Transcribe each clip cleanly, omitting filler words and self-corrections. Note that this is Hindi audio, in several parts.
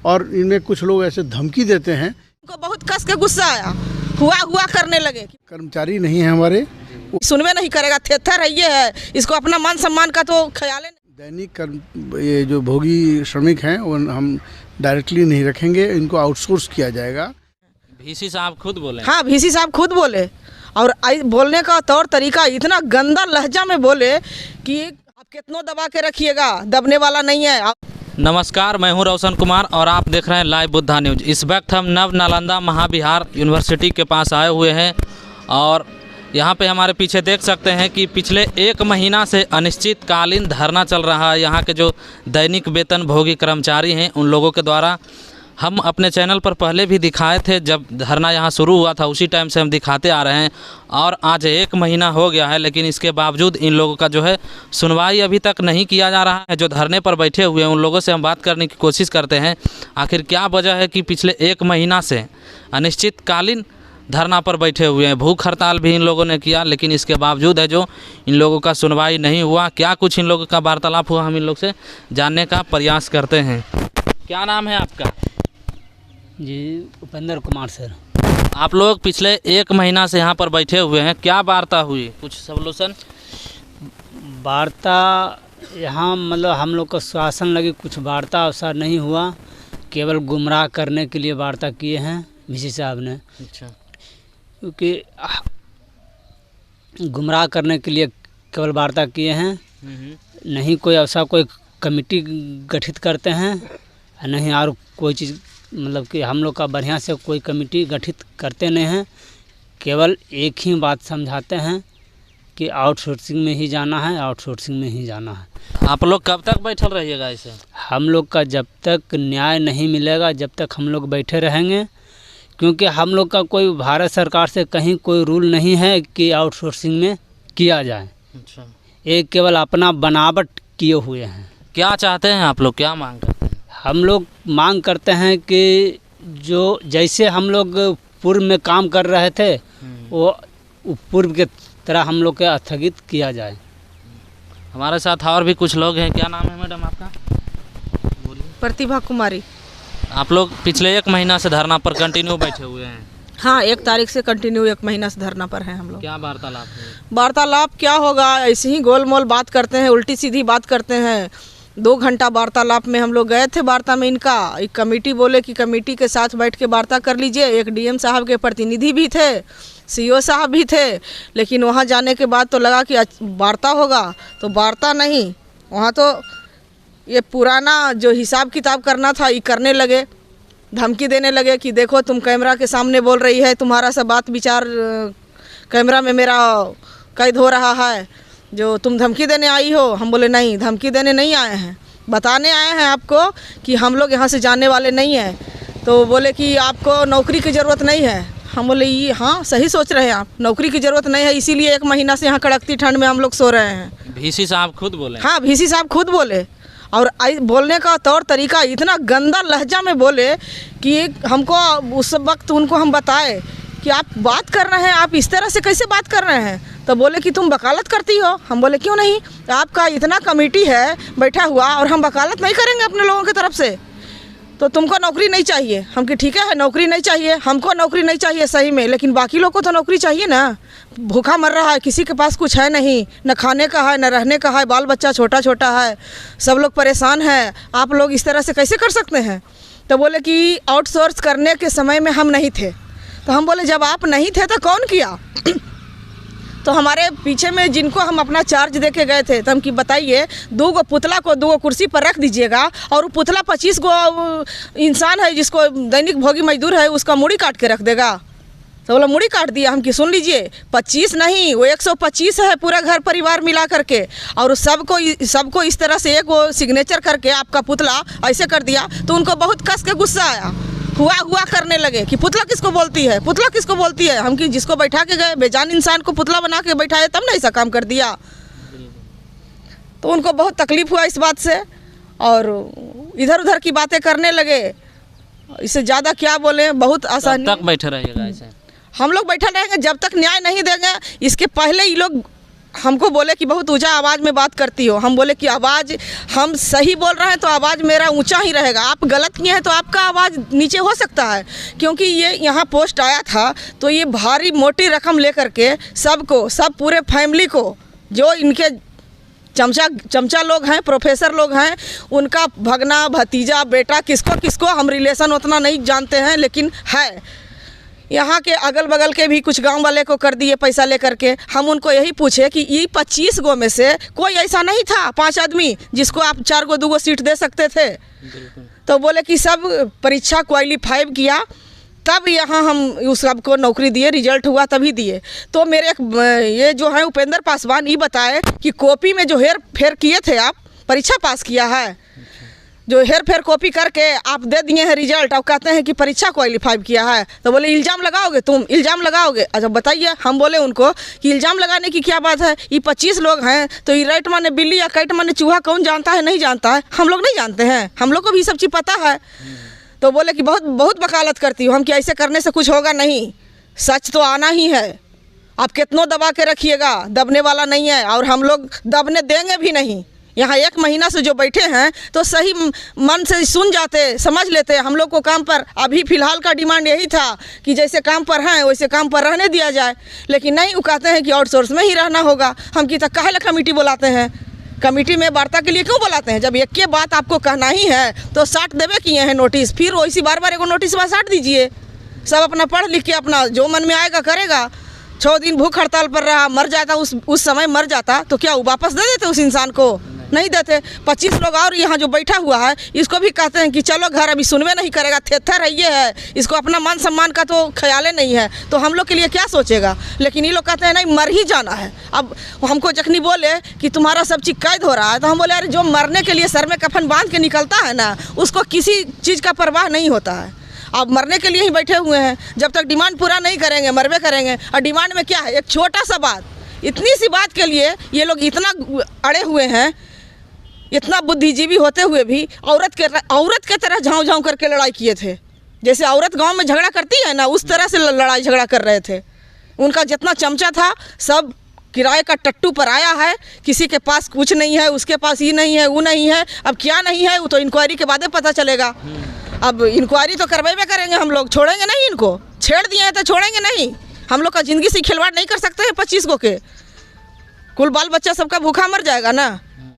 और इनमें कुछ लोग ऐसे धमकी देते हैं। उनको बहुत कस के गुस्सा आया, हुआ करने लगे। कर्मचारी नहीं है हमारे, सुनवे नहीं करेगा, थेथर है ये है, इसको अपना मान सम्मान का तो ख्याल है। दैनिक ये जो भोगी श्रमिक हैं वो हम डायरेक्टली नहीं रखेंगे, इनको आउटसोर्स किया जाएगा। VC साहब खुद बोले। हाँ, VC साहब खुद बोले, और बोलने का तौर तरीका इतना गंदा लहजा में बोले कि आप कितनों दबा के रखिएगा, दबने वाला नहीं है। नमस्कार, मैं हूं रोशन कुमार और आप देख रहे हैं लाइव बुद्धा न्यूज। इस वक्त हम नव नालंदा महाविहार यूनिवर्सिटी के पास आए हुए हैं और यहाँ पे हमारे पीछे देख सकते हैं कि पिछले 1 महीना से अनिश्चितकालीन धरना चल रहा है। यहाँ के जो दैनिक वेतन भोगी कर्मचारी हैं उन लोगों के द्वारा। हम अपने चैनल पर पहले भी दिखाए थे, जब धरना यहाँ शुरू हुआ था उसी टाइम से हम दिखाते आ रहे हैं और आज 1 महीना हो गया है, लेकिन इसके बावजूद इन लोगों का जो है सुनवाई अभी तक नहीं किया जा रहा है। जो धरने पर बैठे हुए हैं उन लोगों से हम बात करने की कोशिश करते हैं, आखिर क्या वजह है कि पिछले 1 महीना से अनिश्चितकालीन धरना पर बैठे हुए हैं। भूख हड़ताल भी इन लोगों ने किया, लेकिन इसके बावजूद है जो इन लोगों का सुनवाई नहीं हुआ। क्या कुछ इन लोगों का वार्तालाप हुआ, हम इन लोग से जानने का प्रयास करते हैं। क्या नाम है आपका? जी, उपेंद्र कुमार सर। आप लोग पिछले 1 महीना से यहाँ पर बैठे हुए हैं, क्या वार्ता हुई, कुछ सॉल्यूशन? वार्ता यहाँ मतलब हम लोग को शासन लगी, कुछ वार्ता वैसा नहीं हुआ, केवल गुमराह करने के लिए वार्ता किए हैं VC साहब ने। अच्छा, क्योंकि गुमराह करने के लिए केवल वार्ता किए हैं, नहीं कोई ऐसा कोई कमेटी गठित करते हैं, नहीं और कोई चीज़, मतलब कि हम लोग का बढ़िया से कोई कमेटी गठित करते नहीं हैं। केवल एक ही बात समझाते हैं कि आउटसोर्सिंग में ही जाना है, आउटसोर्सिंग में ही जाना है। आप लोग कब तक बैठल रहिएगा ऐसे? हम लोग का जब तक न्याय नहीं मिलेगा जब तक हम लोग बैठे रहेंगे, क्योंकि हम लोग का कोई भारत सरकार से कहीं कोई रूल नहीं है कि आउटसोर्सिंग में किया जाए। अच्छा, एक केवल अपना बनावट किए हुए हैं। क्या चाहते हैं आप लोग, क्या मांग करते हैं? हम लोग मांग करते हैं कि जो जैसे हम लोग पूर्व में काम कर रहे थे वो पूर्व के तरह हम लोग के स्थगित किया जाए। हमारे साथ और भी कुछ लोग हैं। क्या नाम है मैडम आपका? प्रतिभा कुमारी। आप लोग पिछले 1 महीना से धरना पर कंटिन्यू बैठे हुए हैं? हाँ, 1 तारीख से कंटिन्यू 1 महीना से धरना पर हैं हम लोग। क्या वार्तालाप है? वार्तालाप क्या होगा, ऐसे ही गोल मोल बात करते हैं, उल्टी सीधी बात करते हैं। 2 घंटा वार्तालाप में हम लोग गए थे वार्ता में। इनका एक कमेटी बोले कि कमेटी के साथ बैठ के वार्ता कर लीजिए। एक DM साहब के प्रतिनिधि भी थे, CO साहब भी थे, लेकिन वहाँ जाने के बाद तो लगा कि वार्ता होगा, तो वार्ता नहीं, वहाँ तो ये पुराना जो हिसाब किताब करना था ये करने लगे। धमकी देने लगे कि देखो तुम कैमरा के सामने बोल रही है, तुम्हारा सब बात विचार कैमरा में मेरा कैद हो रहा है, जो तुम धमकी देने आई हो। हम बोले नहीं, धमकी देने नहीं आए हैं, बताने आए हैं आपको कि हम लोग यहाँ से जाने वाले नहीं हैं। तो बोले कि आपको नौकरी की ज़रूरत नहीं है। हम बोले ये हाँ सही सोच रहे हैं आप, नौकरी की ज़रूरत नहीं है, इसीलिए 1 महीना से यहाँ कड़कती ठंड में हम लोग सो रहे हैं। VC साहब खुद बोले? हाँ, VC साहब खुद बोले, और बोलने का तौर तरीका इतना गंदा लहजा में बोले कि हमको उस वक्त उनको हम बताए कि आप बात कर रहे हैं, आप इस तरह से कैसे बात कर रहे हैं? तो बोले कि तुम वकालत करती हो। हम बोले क्यों नहीं, आपका इतना कमेटी है बैठा हुआ और हम वकालत नहीं करेंगे अपने लोगों की तरफ से। तो तुमको नौकरी नहीं चाहिए? हम कि ठीक है, नौकरी नहीं चाहिए, हमको नौकरी नहीं चाहिए सही में, लेकिन बाकी लोग को तो नौकरी चाहिए ना। भूखा मर रहा है, किसी के पास कुछ है नहीं, न खाने का है न रहने का है, बाल बच्चा छोटा छोटा है, सब लोग परेशान हैं, आप लोग इस तरह से कैसे कर सकते हैं? तो बोले कि आउटसोर्स करने के समय में हम नहीं थे। तो हम बोले जब आप नहीं थे तो कौन किया? तो हमारे पीछे में जिनको हम अपना चार्ज दे के गए थे, तो हम कि बताइए 2 गो पुतला को 2 गो कुर्सी पर रख दीजिएगा और वो पुतला 25 गो इंसान है जिसको दैनिक भोगी मजदूर है उसका मुड़ी काट के रख देगा। तो बोला मुड़ी काट दिया। हम कि सुन लीजिए, 25 नहीं वो 125 है पूरा घर परिवार मिला करके, और सबको इस तरह से एक वो सिग्नेचर करके आपका पुतला ऐसे कर दिया। तो उनको बहुत कस के गुस्सा आया, हुआ करने लगे कि पुतला किसको बोलती है, पुतला किसको बोलती है। हम कि जिसको बैठा के गए बेजान इंसान को पुतला बना के बैठाए तब ना ऐसा काम कर दिया। तो उनको बहुत तकलीफ हुआ इस बात से और इधर उधर की बातें करने लगे। इससे ज़्यादा क्या बोले, बहुत आसानी। तक बैठे रहिएगा ऐसे? हम लोग बैठे रहेंगे जब तक न्याय नहीं देंगे। इसके पहले ये लोग हमको बोले कि बहुत ऊंचा आवाज़ में बात करती हो। हम बोले कि आवाज़ हम सही बोल रहे हैं तो आवाज़ मेरा ऊंचा ही रहेगा, आप गलत किए हैं तो आपका आवाज़ नीचे हो सकता है। क्योंकि ये यहाँ पोस्ट आया था तो ये भारी मोटी रकम लेकर के सबको, सब पूरे फैमिली को, जो इनके चमचा लोग हैं, प्रोफेसर लोग हैं, उनका भगना, भतीजा, बेटा, किसको किसको हम रिलेशन उतना नहीं जानते हैं, लेकिन है यहाँ के अगल बगल के भी कुछ गांव वाले को कर दिए पैसा लेकर के। हम उनको यही पूछे कि ये 25 गो में से कोई ऐसा नहीं था 5 आदमी जिसको आप 4 गो 2 गो सीट दे सकते थे। तो बोले कि सब परीक्षा क्वालिफाई किया तब यहाँ हम उस सबको नौकरी दिए, रिजल्ट हुआ तभी दिए। तो मेरे ये जो है उपेंद्र पासवान ये बताए कि कॉपी में जो हेर फेर किए थे, आप परीक्षा पास किया है, जो हेर फेर कॉपी करके आप दे दिए हैं रिजल्ट, अब कहते हैं कि परीक्षा क्वालिफाई किया है। तो बोले इल्ज़ाम लगाओगे, तुम इल्ज़ाम लगाओगे। अच्छा बताइए। हम बोले उनको कि इल्ज़ाम लगाने की क्या बात है, ये 25 लोग हैं तो ये राइट माने बिल्ली या काइट माने चूहा कौन जानता है, नहीं जानता है, हम लोग नहीं जानते हैं, हम लोग को भी सब चीज़ पता है। तो बोले कि बहुत बहुत वकालत करती हूँ हम, कि ऐसे करने से कुछ होगा नहीं, सच तो आना ही है, आप कितनों दबा के रखिएगा, दबने वाला नहीं है और हम लोग दबने देंगे भी नहीं। यहाँ 1 महीना से जो बैठे हैं तो सही मन से सुन जाते, समझ लेते। हम लोग को काम पर अभी फ़िलहाल का डिमांड यही था कि जैसे काम पर हैं वैसे काम पर रहने दिया जाए, लेकिन नहीं, वो कहते हैं कि आउटसोर्स में ही रहना होगा। हम की तक काहे कमेटी बुलाते हैं, कमेटी में वार्ता के लिए क्यों बुलाते हैं? जब एक के बात आपको कहना ही है तो 60 देवे किए हैं नोटिस, फिर वैसी बार बार एगो नोटिस 60 दीजिए। सब अपना पढ़ लिख के अपना जो मन में आएगा करेगा। 6 दिन भूख हड़ताल पर रहा, मर जाता, उस समय मर जाता तो क्या वो वापस दे देते उस इंसान को? नहीं देते। 25 लोग और यहाँ जो बैठा हुआ है इसको भी कहते हैं कि चलो घर, अभी सुनवे नहीं करेगा, थेथर है ये है, इसको अपना मान सम्मान का तो ख्याल नहीं है, तो हम लोग के लिए क्या सोचेगा? लेकिन ये लोग कहते हैं नहीं, मर ही जाना है। अब हमको जखनी बोले कि तुम्हारा सब चीज़ कैद हो रहा है, तो हम बोले अरे जो मरने के लिए सर में कफन बांध के निकलता है ना, उसको किसी चीज़ का परवाह नहीं होता है। आप मरने के लिए ही बैठे हुए हैं, जब तक डिमांड पूरा नहीं करेंगे मरबे करेंगे। और डिमांड में क्या है, एक छोटा सा बात, इतनी सी बात के लिए ये लोग इतना अड़े हुए हैं। इतना बुद्धिजीवी होते हुए भी औरत के तरह झाँव झाँव करके लड़ाई किए थे। जैसे औरत गांव में झगड़ा करती है ना, उस तरह से लड़ाई झगड़ा कर रहे थे। उनका जितना चमचा था सब किराए का टट्टू पर आया है, किसी के पास कुछ नहीं है, उसके पास ये नहीं है, वो नहीं है। अब क्या नहीं है वो तो इंक्वायरी के बाद ही पता चलेगा। अब इंक्वायरी तो करवाए करेंगे, हम लोग छोड़ेंगे नहीं इनको, छेड़ दिए हैं तो छोड़ेंगे नहीं। हम लोग का ज़िंदगी से खिलवाड़ नहीं कर सकते हैं 25 गो के, कुल बाल बच्चा सबका भूखा मर जाएगा ना।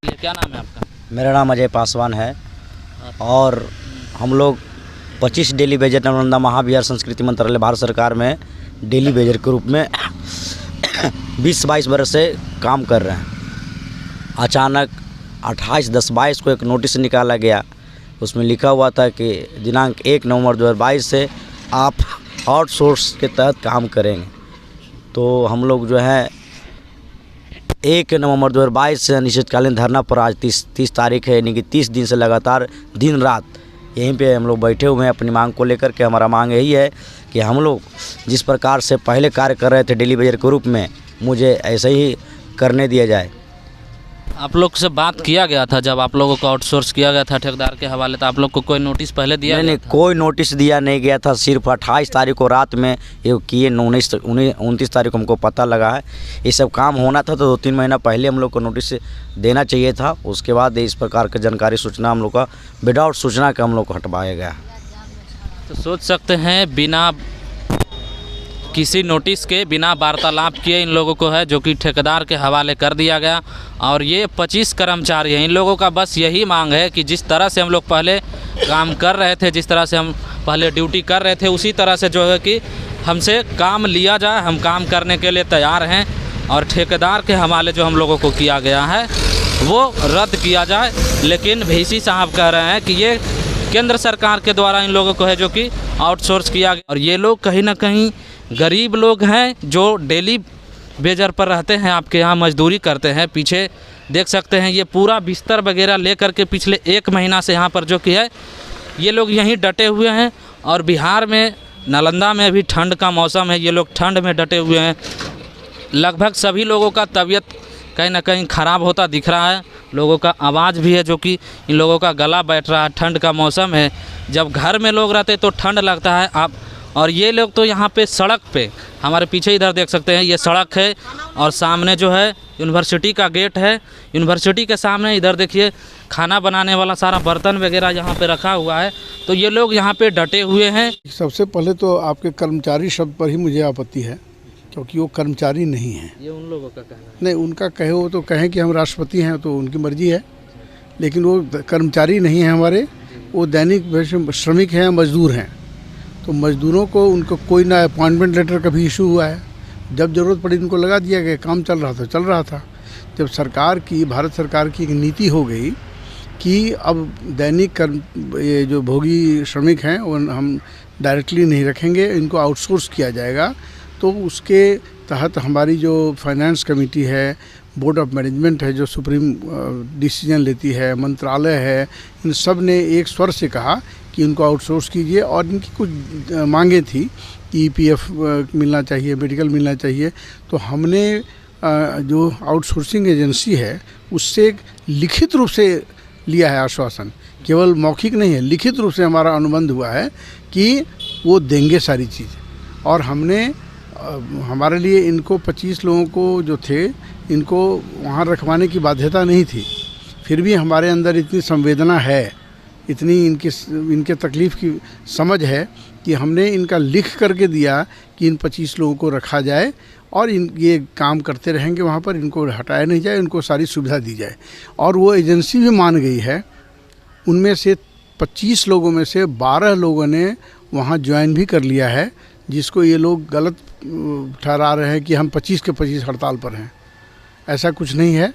क्या नाम है आपका? मेरा नाम अजय पासवान है और हम लोग 25 डेली बेजर नालंदा महाविहार संस्कृति मंत्रालय भारत सरकार में डेली बेजर के रूप में 20-22 बरस से काम कर रहे हैं। अचानक 28/10/22 को एक नोटिस निकाला गया, उसमें लिखा हुआ था कि दिनांक 1 नवंबर 2022 से आप आउटसोर्स के तहत काम करेंगे। तो हम लोग जो है 1 नवंबर 2022 से अनिश्चितकालीन धरना पर आज 30 तारीख है, यानी कि 30 दिन से लगातार दिन रात यहीं पे हम लोग बैठे हुए हैं अपनी मांग को लेकर के। हमारा मांग यही है कि हम लोग जिस प्रकार से पहले कार्य कर रहे थे डेली बेजर के रूप में, मुझे ऐसे ही करने दिया जाए। आप लोग से बात किया गया था जब आप लोगों को आउटसोर्स किया गया था ठेकेदार के हवाले, तो आप लोग को कोई नोटिस पहले दिया? नहीं, कोई नोटिस दिया नहीं गया था। सिर्फ 28 तारीख को रात में ये किए, 29 तारीख को हमको पता लगा है। ये सब काम होना था तो 2-3 महीना पहले हम लोग को नोटिस देना चाहिए था। उसके बाद इस प्रकार की जानकारी सूचना हम लोग का विदाउट सूचना का हम लोग को हटवाया गया। तो सोच सकते हैं बिना किसी नोटिस के, बिना वार्तालाप किए इन लोगों को है जो कि ठेकेदार के हवाले कर दिया गया। और ये 25 कर्मचारी हैं, इन लोगों का बस यही मांग है कि जिस तरह से हम लोग पहले काम कर रहे थे, जिस तरह से हम पहले ड्यूटी कर रहे थे, उसी तरह से जो है कि हमसे काम लिया जाए। हम काम करने के लिए तैयार हैं और ठेकेदार के हवाले जो हम लोगों को किया गया है वो रद्द किया जाए। लेकिन VC साहब कह रहे हैं कि ये केंद्र सरकार के द्वारा इन लोगों को है जो कि आउटसोर्स किया गया। और ये लोग कहीं ना कहीं गरीब लोग हैं जो डेली बेजर पर रहते हैं, आपके यहाँ मजदूरी करते हैं। पीछे देख सकते हैं ये पूरा बिस्तर वगैरह लेकर के पिछले 1 महीना से यहाँ पर जो कि है ये लोग यहीं डटे हुए हैं। और बिहार में नालंदा में अभी ठंड का मौसम है, ये लोग ठंड में डटे हुए हैं। लगभग सभी लोगों का तबीयत कहीं ना कहीं ख़राब होता दिख रहा है। लोगों का आवाज़ भी है जो कि इन लोगों का गला बैठ रहा है। ठंड का मौसम है, जब घर में लोग रहते तो ठंड लगता है, आप और ये लोग तो यहाँ पे सड़क पे, हमारे पीछे इधर देख सकते हैं, ये सड़क है और सामने जो है यूनिवर्सिटी का गेट है। यूनिवर्सिटी के सामने इधर देखिए खाना बनाने वाला सारा बर्तन वगैरह यहाँ पे रखा हुआ है। तो ये लोग यहाँ पे डटे हुए हैं। सबसे पहले तो आपके कर्मचारी शब्द पर ही मुझे आपत्ति है, क्योंकि वो कर्मचारी नहीं हैं। ये उन लोगों का कहना है। नहीं, उनका कहे वो तो कहें कि हम राष्ट्रपति हैं, तो उनकी मर्जी है, लेकिन वो कर्मचारी नहीं हैं हमारे, वो दैनिक श्रमिक हैं, मजदूर हैं। तो मजदूरों को उनको कोई ना अपॉइंटमेंट लेटर का भी इशू हुआ है, जब ज़रूरत पड़ी उनको लगा दिया गया, काम चल रहा था। जब सरकार की, भारत सरकार की एक नीति हो गई कि अब दैनिक ये जो भोगी श्रमिक हैं वो हम डायरेक्टली नहीं रखेंगे, इनको आउटसोर्स किया जाएगा, तो उसके तहत हमारी जो फाइनेंस कमेटी है, बोर्ड ऑफ मैनेजमेंट है, जो सुप्रीम डिसीजन लेती है, मंत्रालय है, इन सब ने एक स्वर से कहा कि इनको आउटसोर्स कीजिए। और इनकी कुछ मांगे थी कि EPF मिलना चाहिए, मेडिकल मिलना चाहिए। तो हमने जो आउटसोर्सिंग एजेंसी है उससे एक लिखित रूप से लिया है आश्वासन, केवल मौखिक नहीं है, लिखित रूप से हमारा अनुबंध हुआ है कि वो देंगे सारी चीज़। और हमने हमारे लिए इनको 25 लोगों को जो थे इनको वहाँ रखवाने की बाध्यता नहीं थी, फिर भी हमारे अंदर इतनी संवेदना है, इतनी इनके तकलीफ़ की समझ है कि हमने इनका लिख करके दिया कि इन 25 लोगों को रखा जाए और ये काम करते रहेंगे वहाँ पर, इनको हटाया नहीं जाए, इनको सारी सुविधा दी जाए। और वो एजेंसी भी मान गई है। उनमें से 25 लोगों में से 12 लोगों ने वहाँ ज्वाइन भी कर लिया है, जिसको ये लोग गलत ठहरा रहे हैं कि हम 25 के 25 हड़ताल पर हैं। ऐसा कुछ नहीं है।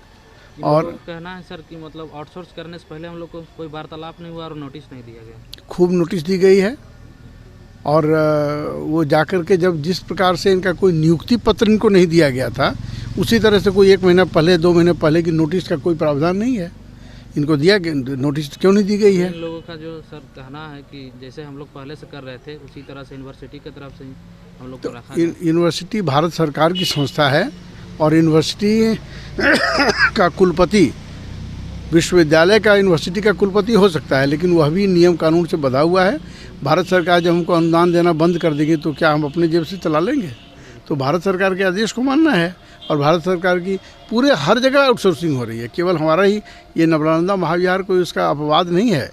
और कहना है सर कि मतलब आउटसोर्स करने से पहले हम लोग को कोई वार्तालाप नहीं हुआ और नोटिस नहीं दिया गया। खूब नोटिस दी गई है, और वो जाकर के जब जिस प्रकार से इनका कोई नियुक्ति पत्र इनको नहीं दिया गया था, उसी तरह से कोई 1 महीना पहले, 2 महीने पहले की नोटिस का कोई प्रावधान नहीं है। इनको दिया गया, नोटिस क्यों नहीं दी गई है? इन लोगों का जो सर कहना है कि जैसे हम लोग पहले से कर रहे थे उसी तरह से यूनिवर्सिटी की तरफ से हम लोग को रखा है। यूनिवर्सिटी भारत सरकार की संस्था है, और यूनिवर्सिटी का कुलपति, विश्वविद्यालय का यूनिवर्सिटी का कुलपति हो सकता है, लेकिन वह भी नियम कानून से बंधा हुआ है। भारत सरकार जब हमको अनुदान देना बंद कर देगी तो क्या हम अपने जेब से चला लेंगे? तो भारत सरकार के आदेश को मानना है। और भारत सरकार की पूरे हर जगह आउटसोर्सिंग हो रही है, केवल हमारा ही ये नवनालंदा महाविहार कोई उसका अपवाद नहीं है,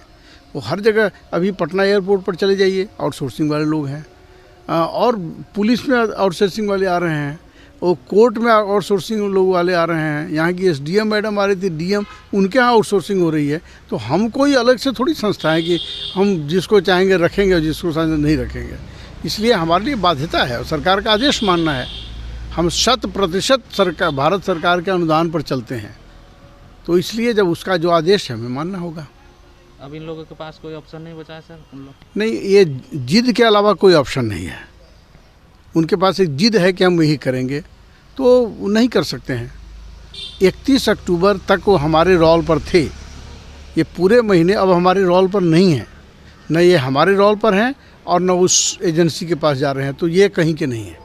वो हर जगह। अभी पटना एयरपोर्ट पर चले जाइए, आउटसोर्सिंग वाले लोग हैं, और पुलिस में आउटसोर्सिंग वाले आ रहे हैं, वो कोर्ट में आउटसोर्सिंग लोग वाले आ रहे हैं। यहाँ की SDM मैडम आ रही थी, DM, उनके यहाँ आउटसोर्सिंग हो रही है। तो हम कोई अलग से थोड़ी संस्था है कि हम जिसको चाहेंगे रखेंगे और जिसको चाहेंगे नहीं रखेंगे। इसलिए हमारे लिए बाध्यता है और सरकार का आदेश मानना है। हम 100% सरकार, भारत सरकार के अनुदान पर चलते हैं, तो इसलिए जब उसका जो आदेश है हमें मानना होगा। अब इन लोगों के पास कोई ऑप्शन नहीं बचा है सर? उन लोग नहीं, ये जिद के अलावा कोई ऑप्शन नहीं है। उनके पास एक जिद है कि हम यही करेंगे, तो नहीं कर सकते हैं। 31 अक्टूबर तक वो हमारे रोल पर थे, ये पूरे महीने अब हमारे रोल पर नहीं हैं, न ये हमारे रोल पर हैं और न उस एजेंसी के पास जा रहे हैं, तो ये कहीं के नहीं है।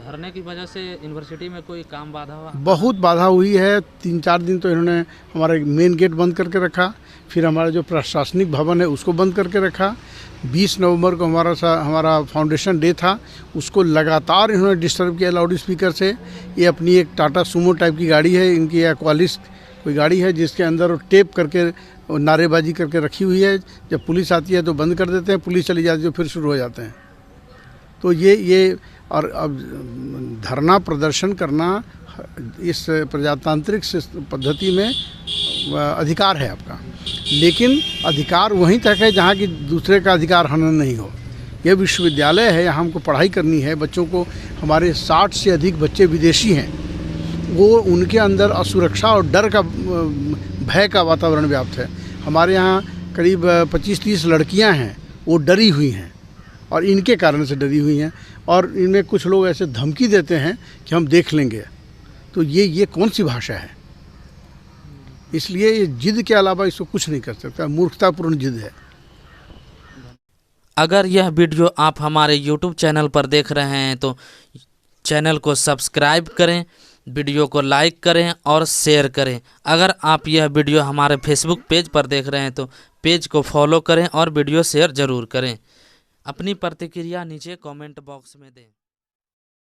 धरने की वजह से यूनिवर्सिटी में कोई काम बाधा हुआ? बहुत बाधा हुई है। 3-4 दिन तो इन्होंने हमारा मेन गेट बंद करके रखा, फिर हमारा जो प्रशासनिक भवन है उसको बंद करके रखा। 20 नवंबर को हमारा फाउंडेशन डे था, उसको लगातार इन्होंने डिस्टर्ब किया लाउड स्पीकर से। ये अपनी एक टाटा सूमो टाइप की गाड़ी है इनकी, एक्वालिस कोई गाड़ी है, जिसके अंदर टेप करके नारेबाजी करके रखी हुई है। जब पुलिस आती है तो बंद कर देते हैं, पुलिस चली जाती है फिर शुरू हो जाते हैं। तो ये और अब धरना प्रदर्शन करना इस प्रजातांत्रिक पद्धति में अधिकार है आपका, लेकिन अधिकार वहीं तक है जहाँ की दूसरे का अधिकार हनन नहीं हो। यह विश्वविद्यालय है, यहाँ हमको पढ़ाई करनी है। बच्चों को, हमारे 60 से अधिक बच्चे विदेशी हैं, वो उनके अंदर असुरक्षा और डर का, भय का वातावरण व्याप्त है। हमारे यहाँ करीब 25-30 लड़कियाँ हैं, वो डरी हुई हैं और इनके कारण से डरी हुई हैं, और इनमें कुछ लोग ऐसे धमकी देते हैं कि हम देख लेंगे। तो ये कौन सी भाषा है? इसलिए ये जिद के अलावा इसको कुछ नहीं कर सकता, मूर्खतापूर्ण जिद है। अगर यह वीडियो आप हमारे YouTube चैनल पर देख रहे हैं तो चैनल को सब्सक्राइब करें, वीडियो को लाइक करें और शेयर करें। अगर आप यह वीडियो हमारे Facebook पेज पर देख रहे हैं तो पेज को फॉलो करें और वीडियो शेयर ज़रूर करें। अपनी प्रतिक्रिया नीचे कमेंट बॉक्स में दें।